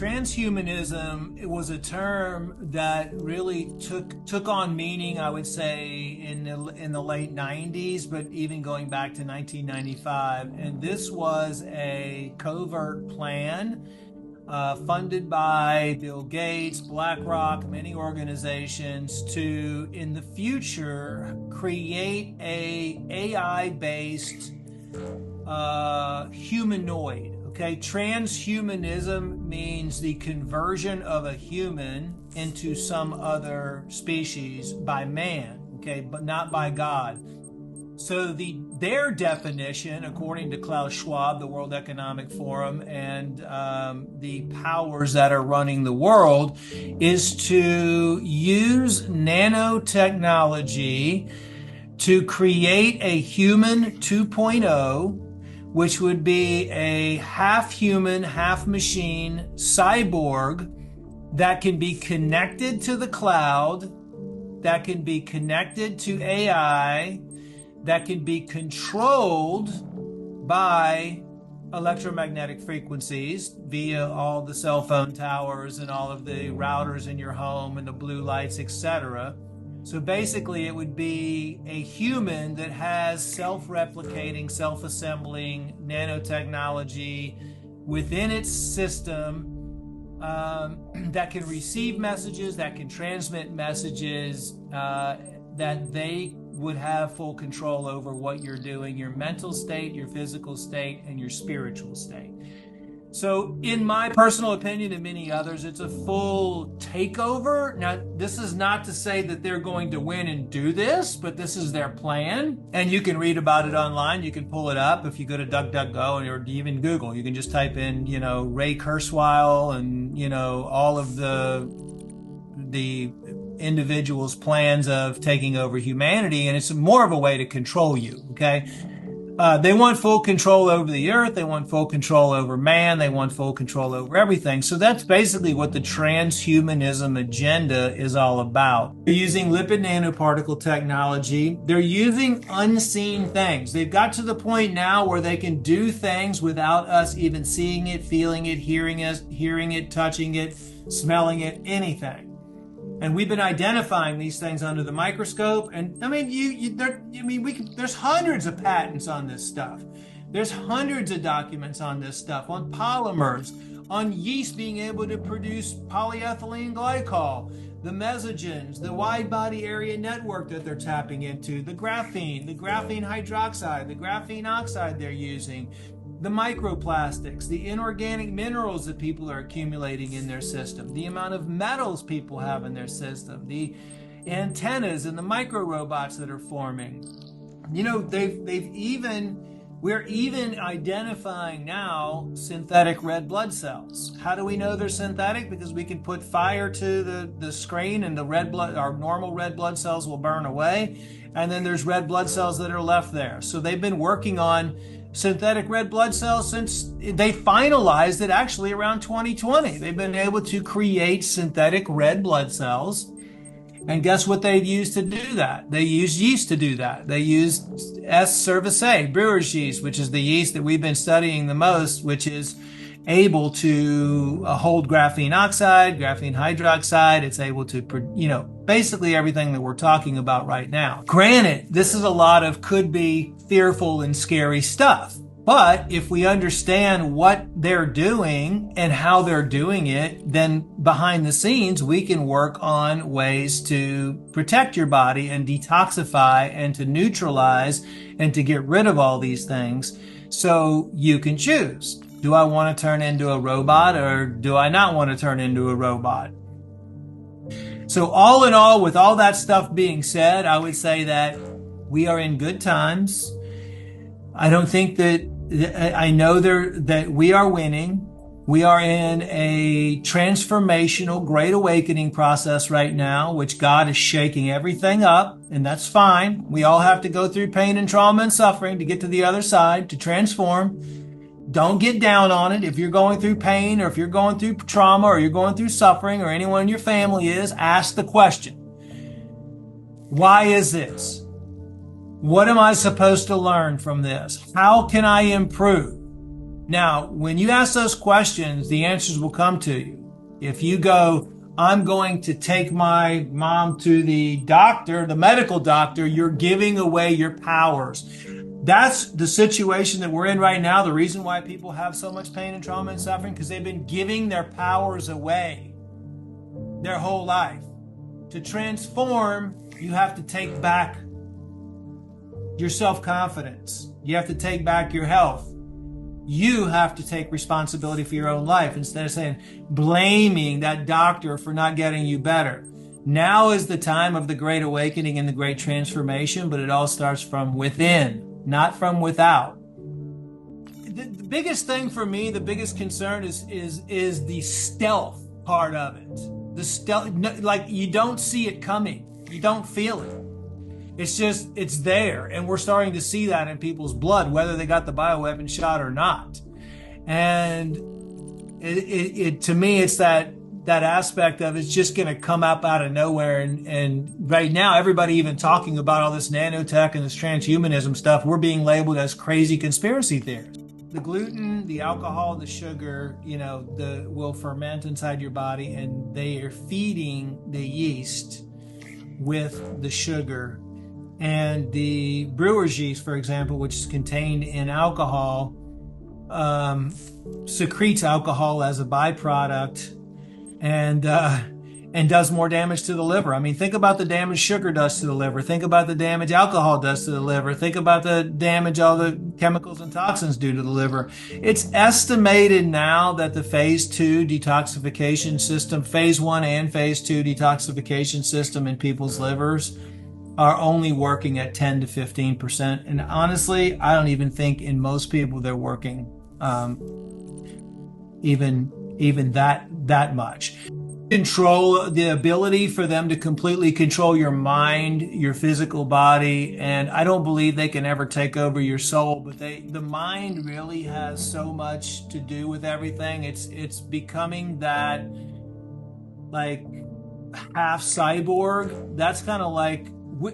Transhumanism, it was a term that really took on meaning, I would say, in the late 90s, but even going back to 1995. And this was a covert plan funded by Bill Gates, BlackRock, many organizations to, in the future, create a AI-based humanoid. Okay, transhumanism means the conversion of a human into some other species by man, okay, but not by God. So their definition, according to Klaus Schwab, the World Economic Forum, and the powers that are running the world, is to use nanotechnology to create a human 2.0, which would be a half human, half machine cyborg that can be connected to the cloud, that can be connected to AI, that can be controlled by electromagnetic frequencies via all the cell phone towers and all of the routers in your home and the blue lights, etc. So basically, it would be a human that has self-replicating, self-assembling nanotechnology within its system that can receive messages, that can transmit messages, that they would have full control over what you're doing, your mental state, your physical state, and your spiritual state. So in my personal opinion and many others, it's a full takeover. Now, this is not to say that they're going to win and do this, but this is their plan. And you can read about it online. You can pull it up if you go to DuckDuckGo or even Google. You can just type in, Ray Kurzweil and, all of the individuals' plans of taking over humanity. And it's more of a way to control you, okay? They want full control over the earth. They want full control over man. They want full control over everything. So that's basically what the transhumanism agenda is all about. They're using lipid nanoparticle technology. They're using unseen things. They've got to the point now where they can do things without us even seeing it, feeling it, hearing it, touching it, smelling it, anything. And we've been identifying these things under the microscope. And there's hundreds of patents on this stuff. There's hundreds of documents on this stuff, on polymers, on yeast being able to produce polyethylene glycol, the mesogens, the wide body area network that they're tapping into, the graphene hydroxide, the graphene oxide they're using, the microplastics, the inorganic minerals that people are accumulating in their system, the amount of metals people have in their system, the antennas and the micro robots that are forming. We're even identifying now synthetic red blood cells. How do we know they're synthetic? Because we can put fire to the screen and our normal red blood cells will burn away. And then there's red blood cells that are left there. So they've been working on synthetic red blood cells since they finalized it actually around 2020. They've been able to create synthetic red blood cells. And guess what they've used to do that? They used yeast to do that. They used S. cerevisiae, brewer's yeast, which is the yeast that we've been studying the most, which is able to hold graphene oxide, graphene hydroxide. It's able to, basically everything that we're talking about right now. Granted, this is a lot of could be fearful and scary stuff. But if we understand what they're doing and how they're doing it, then behind the scenes, we can work on ways to protect your body and detoxify and to neutralize and to get rid of all these things. So you can choose. Do I want to turn into a robot or do I not want to turn into a robot? So all in all, with all that stuff being said, I would say that we are in good times. I don't think I know that we are winning. We are in a transformational great awakening process right now, which God is shaking everything up, and that's fine. We all have to go through pain and trauma and suffering to get to the other side, to transform. Don't get down on it. If you're going through pain or if you're going through trauma or you're going through suffering or anyone in your family is, ask the question. Why is this? What am I supposed to learn from this? How can I improve? Now, when you ask those questions, the answers will come to you. If you go, I'm going to take my mom to the doctor, the medical doctor, you're giving away your powers. That's the situation that we're in right now. The reason why people have so much pain and trauma and suffering, because they've been giving their powers away their whole life. To transform, you have to take back your self-confidence. You have to take back your health. You have to take responsibility for your own life instead of saying, blaming that doctor for not getting you better. Now is the time of the great awakening and the great transformation, but it all starts from within, not from without. The biggest thing for me, the biggest concern is the stealth part of it. The stealth, like you don't see it coming. You don't feel it. It's just, it's there. And we're starting to see that in people's blood, whether they got the bioweapon shot or not. And to me, it's that aspect of it's just going to come up out of nowhere. And right now, everybody even talking about all this nanotech and this transhumanism stuff, we're being labeled as crazy conspiracy theorists. The gluten, the alcohol, the sugar, will ferment inside your body, and they are feeding the yeast with the sugar. And the brewer's yeast, for example, which is contained in alcohol, secretes alcohol as a byproduct and does more damage to the liver. I mean, think about the damage sugar does to the liver. Think about the damage alcohol does to the liver. Think about the damage all the chemicals and toxins do to the liver. It's estimated now that the phase 2 detoxification system, phase 1 and phase 2 detoxification system in people's livers are only working at 10 to 15%. And honestly, I don't even think in most people they're working even that much. Control, the ability for them to completely control your mind, your physical body, and I don't believe they can ever take over your soul, but the mind really has so much to do with everything. It's becoming that like half cyborg. That's kind of like,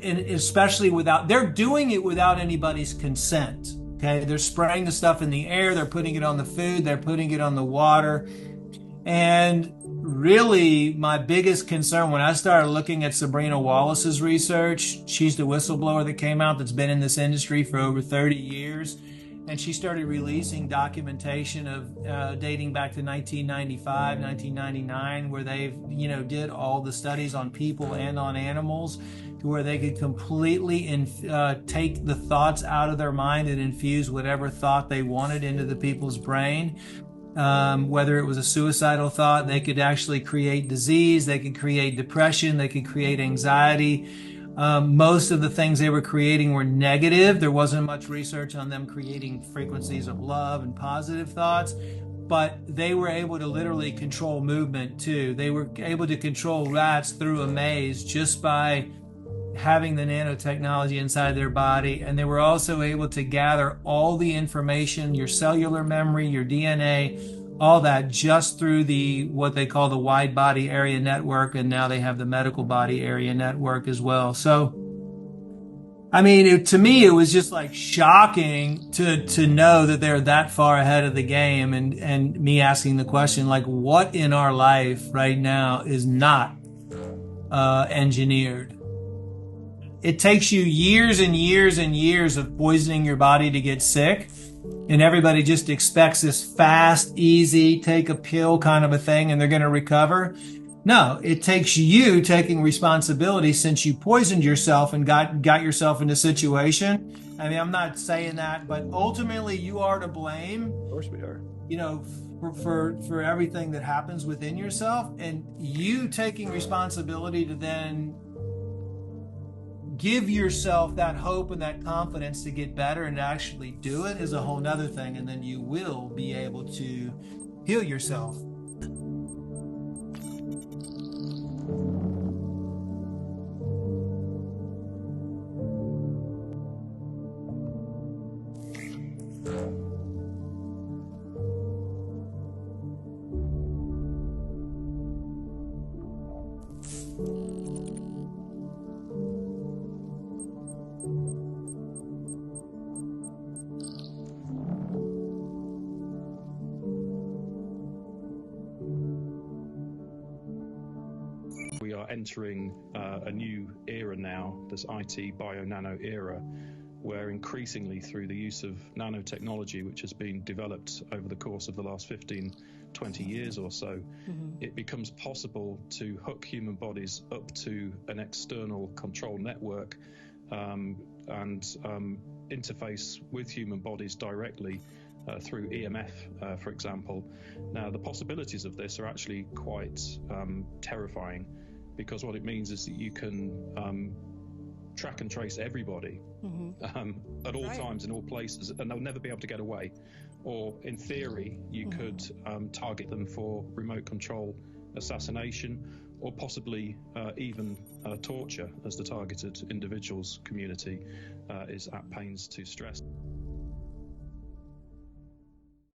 and especially they're doing it without anybody's consent. Okay, they're spraying the stuff in the air, they're putting it on the food, they're putting it on the water. And really, my biggest concern when I started looking at Sabrina Wallace's research, she's the whistleblower that came out that's been in this industry for over 30 years. And she started releasing documentation of dating back to 1995, 1999, where they, did all the studies on people and on animals, to where they could completely take the thoughts out of their mind and infuse whatever thought they wanted into the people's brain. Whether it was a suicidal thought, they could actually create disease, they could create depression, they could create anxiety. Most of the things they were creating were negative. There wasn't much research on them creating frequencies of love and positive thoughts, but they were able to literally control movement too. They were able to control rats through a maze just by having the nanotechnology inside their body. And they were also able to gather all the information, your cellular memory, your DNA, all that just through what they call the wide body area network. And now they have the medical body area network as well. So, I mean, to me, it was just like shocking to know that they're that far ahead of the game, and me asking the question, like, what in our life right now is not engineered? It takes you years and years and years of poisoning your body to get sick. And everybody just expects this fast, easy, take a pill kind of a thing and they're going to recover. No, it takes you taking responsibility since you poisoned yourself and got yourself in a situation. I mean, I'm not saying that, but ultimately you are to blame. Of course we are. For everything that happens within yourself, and you taking responsibility to then give yourself that hope and that confidence to get better and actually do it is a whole nother thing. And then you will be able to heal yourself. we are entering a new era now, this IT bio-nano era, where increasingly through the use of nanotechnology, which has been developed over the course of the last 15, 20 years or so, it becomes possible to hook human bodies up to an external control network and interface with human bodies directly through EMF, for example. Now, the possibilities of this are actually quite terrifying, because what it means is that you can track and trace everybody at all times in all places, and they'll never be able to get away. Or in theory, you could target them for remote control assassination, or possibly even torture, as the targeted individual's community is at pains to stress.